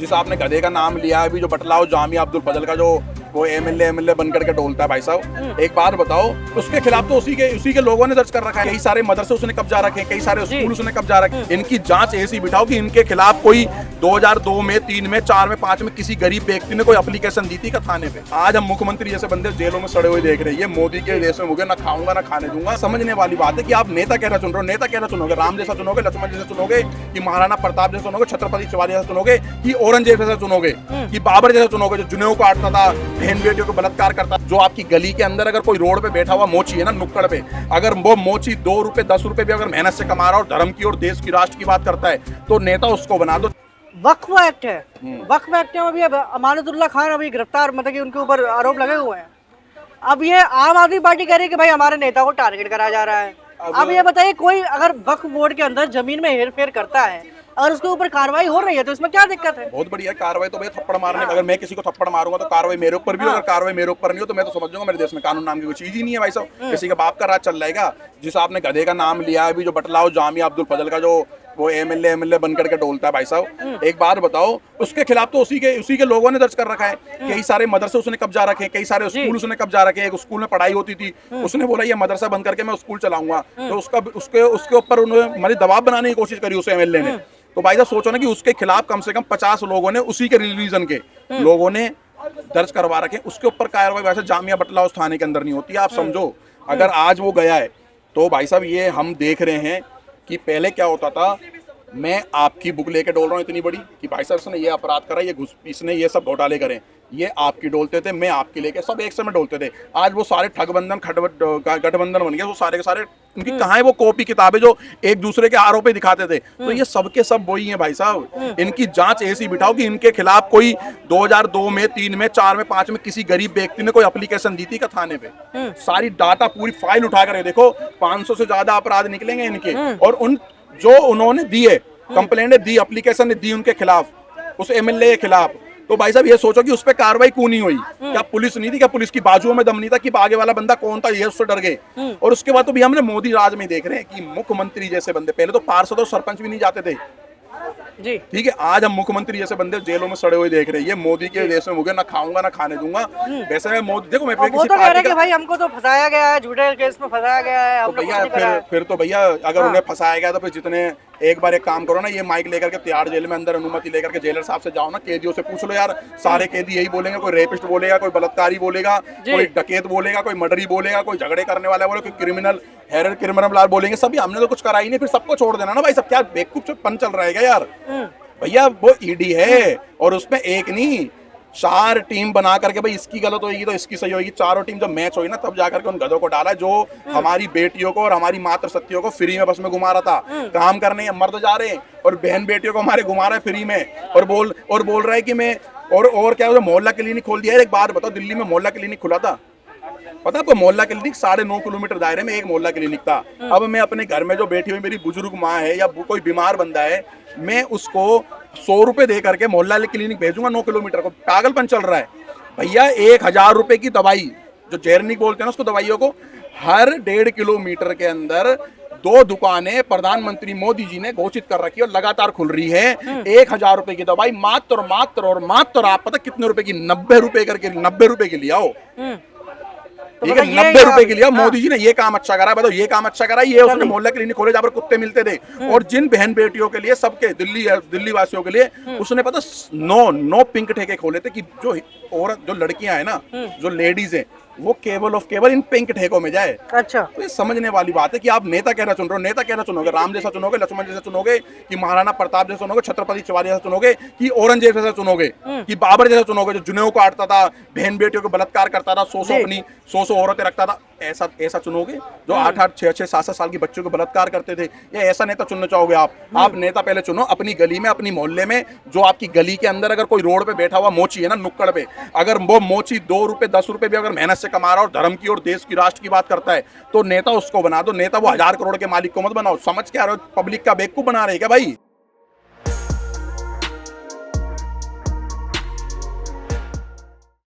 जिस आपने गधे का नाम लिया है, अभी जो बटलाओ जामिया अब्दुल फजल का जो वो एमएलए बन करके डोलता है भाई साहब, एक बात बताओ, उसके खिलाफ तो उसी के लोगों ने दर्ज कर रखा है। कई सारे मदरसे उसने कब्जा रखे, कई सारे स्कूल उसने कब्जा रखे। इनकी जांच ऐसी बिठाओ कि इनके खिलाफ कोई 2002 में, 3 में, 4 में, 5 में किसी गरीब व्यक्ति ने कोई एप्लीकेशन दी थी का थाने पे। आज हम मुख्यमंत्री जैसे बंदे जेलों में सड़े हुए देख रहे हैं। मोदी के देश में मुझे ना खाऊंगा ना खाने दूंगा। समझने वाली बात है कि आप नेता कैसा चुन रहे हो। नेता कैसा चुनोगे? राम जैसा चुनोगे, लक्ष्मण जैसा चुनोगे, कि महाराणा प्रताप जैसा चुनोगे, छत्रपति शिवाजी जैसा चुनोगे, कि औरंगजेब जैसा चुनोगे, कि बाबर जैसा चुनोगे जो जुनेऊ काटता था, बहन बेटियों को बलात्कार करता। जो आपकी गली के अंदर अगर कोई रोड पे बैठा हुआ मोची है ना, नुक्कड़ पे, अगर वो मोची 2 रुपए 10 रुपए भी अगर मेहनत से कमा रहा और धर्म की और देश की राष्ट्र की बात करता है, तो नेता उसको बना दो। वक्फ एक्ट है, वक्फ एक्ट में अभी अमानतुल्लाह खान अभी गिरफ्तार, मतलब कि उनके ऊपर आरोप लगे हुए हैं। अब ये आम आदमी पार्टी कह रही है कि भाई हमारे नेता को टारगेट करा जा रहा है। अब ये बताइए, कोई अगर वक्फ बोर्ड के अंदर जमीन में हेरफेर करता है, अगर उसके ऊपर कार्रवाई हो रही है, तो इसमें क्या दिक्कत है? बहुत बढ़िया कार्रवाई। तो भैया थप्पड़ मारने, अगर मैं किसी को थप्पड़ मारूंगा तो कार्रवाई मेरे ऊपर भी, अगर कार्रवाई मेरे ऊपर नहीं हो तो मैं तो समझ जाऊंगा मेरे देश में कानून नाम की कोई चीज ही नहीं है भाई साहब। किसी के बाप का राज चल जाएगा। जिस आपने गधे का नाम लिया है, अभी जो बटलाओ जामिया अब्दुल फजल का जो वो एमएलए बन करके डोलता है भाई साहब, एक बात बताओ, उसके खिलाफ तो उसी के लोगों ने दर्ज कर रखा है। कई सारे मदरसे उसने कब्जा रखे, कई सारे स्कूल उसने कब्जा रखे। एक स्कूल में पढ़ाई होती थी, उसने बोला ये मदरसा बंद करके मैं स्कूल चलाऊंगा, तो उसके ऊपर उन्होंने मतलब दबाव बनाने की कोशिश करी उस एमएलए ने। तो भाई साहब सोचो ना कि उसके खिलाफ कम से कम 50 लोगों ने, उसी के रिलीजन के लोगों ने दर्ज करवा रखे। उसके ऊपर कार्रवाई वैसे जामिया बटलाओ थाने के अंदर नहीं होती। आप समझो, अगर आज वो गया है तो भाई साहब ये हम देख रहे हैं कि पहले क्या होता था, मैं आपकी बुक लेके डोल रहा हूँ इतनी बड़ी कि भाई साहब इसने ये अपराध करा, इसने ये सब घोटाले करे, ये आपकी डोलते थे, मैं आपकी लेके सब एक समय डोलते थे। आज वो सारे ठगबंधन गठबंधन बन गए, वो सारे के सारे उनकी कहाँ है वो कॉपी किताबें जो एक दूसरे के आरोपी दिखाते थे। तो ये सबके सब वही हैं भाई साहब। इनकी जांच ऐसी बिठाओ कि इनके खिलाफ कोई 2002 में, 3 में, 4 में, 5 में किसी गरीब व्यक्ति ने कोई एप्लीकेशन दी थी का थाने पे। सारी डाटा पूरी फाइल उठा कर देखो, 500 से ज्यादा अपराध निकलेंगे इनके। और उन जो उन्होंने दिए कंप्लेंट दी, एप्लीकेशन दी उनके खिलाफ, उस एमएलए के खिलाफ, तो भाई साहब ये सोचो कि उस पर कार्रवाई क्यों नहीं हुई? क्या पुलिस नहीं थी? क्या पुलिस की बाजुओं में दम नहीं था कि आगे वाला बंदा कौन था, ये उससे डर गए? और उसके बाद तो भी हमने मोदी राज में देख रहे हैं कि मुख्यमंत्री जैसे बंदे, पहले तो पार्षद और सरपंच भी नहीं जाते थे जी, ठीक है, आज हम मुख्यमंत्री जैसे बंदे जेलों में सड़े हुए देख रहे हैं। ये मोदी के देश में मुझे ना खाऊंगा ना खाने दूंगा। वैसे मैं मोदी, देखो मैं वो तो कह रहे हैं कि भाई हमको तो फंसाया गया है, झूठे केस में फंसाया गया है। तो भैया फिर तो भैया अगर उन्हें फंसाया गया तो फिर जितने, एक बार एक काम करो ना, ये माइक लेकर के तिहाड़ जेल में अंदर अनुमति लेकर के जेलर साहब से जाओ ना, कैदियों से पूछ लो यार। सारे कैदी यही बोलेंगे, कोई रेपिस्ट बोलेगा, कोई बलात्कारी बोलेगा, कोई डकैत बोलेगा, कोई मर्डरी बोलेगा, कोई झगड़े करने वाला बोलेगा, कोई क्रिमिनल बोलेंगे। सभी हमने तो कुछ करा ही नहीं, फिर सबको छोड़ देना ना भाई। सब क्या बेवकूफ पन चल रहा है क्या यार? भैया वो ईडी है और उसमें एक नहीं 4 टीम बना करके, भाई इसकी गलत होगी तो इसकी सही होगी, चारों टीम जब मैच होगी ना तब जाकर के उन गधों को डाला जो हमारी बेटियों को और हमारी मातृ शक्तियों को फ्री में बस में घुमा रहा था। काम करने मर्द जा रहे हैं और बहन बेटियों को हमारे घुमा रहे हैं फ्री में, और बोल रहा है कि मैं और क्या मोहल्ला क्लिनिक खोल दिया है। एक बात बताओ, दिल्ली में मोहल्ला क्लिनिक खुला था, पता आपको? मोहल्ला क्लिनिक 9.5 किलोमीटर दायरे में एक मोहल्ला क्लिनिक था। अब मैं अपने घर में जो बैठी हुई मेरी बुजुर्ग माँ है या कोई बीमार बंदा है, मैं उसको 100 रुपए दे करके मोहल्ला क्लिनिक भेजूंगा 9 किलोमीटर को? पागलपन चल रहा है भैया। 1000 रुपए की दवाई, जो जेरनिक बोलते हैं ना उसको, दवाइयों को, हर 1.5 किलोमीटर के अंदर 2 दुकानें प्रधानमंत्री मोदी जी ने घोषित कर रखी है और लगातार खुल रही है। 1000 रुपए की दवाई मात्र आप पता कितने रुपए की? 90 रुपए करके, 90 रुपए की लिया हो, ठीक है, 90 रुपए के लिए। मोदी जी ने ये काम अच्छा करा, बताओ ये काम अच्छा करा। ये उसने मोहल्ला क्लिनिक खोले जहाँ पर कुत्ते मिलते थे, और जिन बहन बेटियों के लिए, सबके दिल्ली वासियों के लिए उसने पता 9 पिंक ठेके खोले थे कि जो औरत, जो लड़कियां है ना, जो लेडीज है, वो केवल इन पिंक ठेकों में जाए। अच्छा, तो ये समझने वाली बात है कि आप नेता कैसा चुन रहे हो। नेता कैसा चुनोगे? राम जैसा चुनोगे, लक्ष्मण जैसा चुनोगे, कि महाराणा प्रताप जैसा चुनोगे, छत्रपति शिवाजी जैसा चुनोगे, कि औरंगजेब जैसा चुनोगे, कि बाबर जैसा चुनोगे जो जुनेऊ काटता था, बहन बेटियों को बलात्कार करता था, 100 औरतें रखता था? ऐसा चुनोगे जो 8-8, 6-6, 7-7 साल की बच्चों को बलात्कार करते थे? या ऐसा नेता चुनना चाहोगे आप? आप नेता पहले चुनो अपनी गली में, अपनी मोहल्ले में, जो आपकी गली के अंदर अगर कोई रोड पे बैठा हुआ मोची है ना, नुक्कड़ पे, अगर वो मोची 2 रुपए 10 रुपए भी अगर मेहनत से कमा रहा और धर्म की और देश की राष्ट्र की बात करता है, तो नेता उसको बना दो। नेता वो 1000 करोड़ के मालिक को मत बनाओ। समझ के आ रहे हो? पब्लिक का बेवकूफ बना रहे हैं क्या भाई?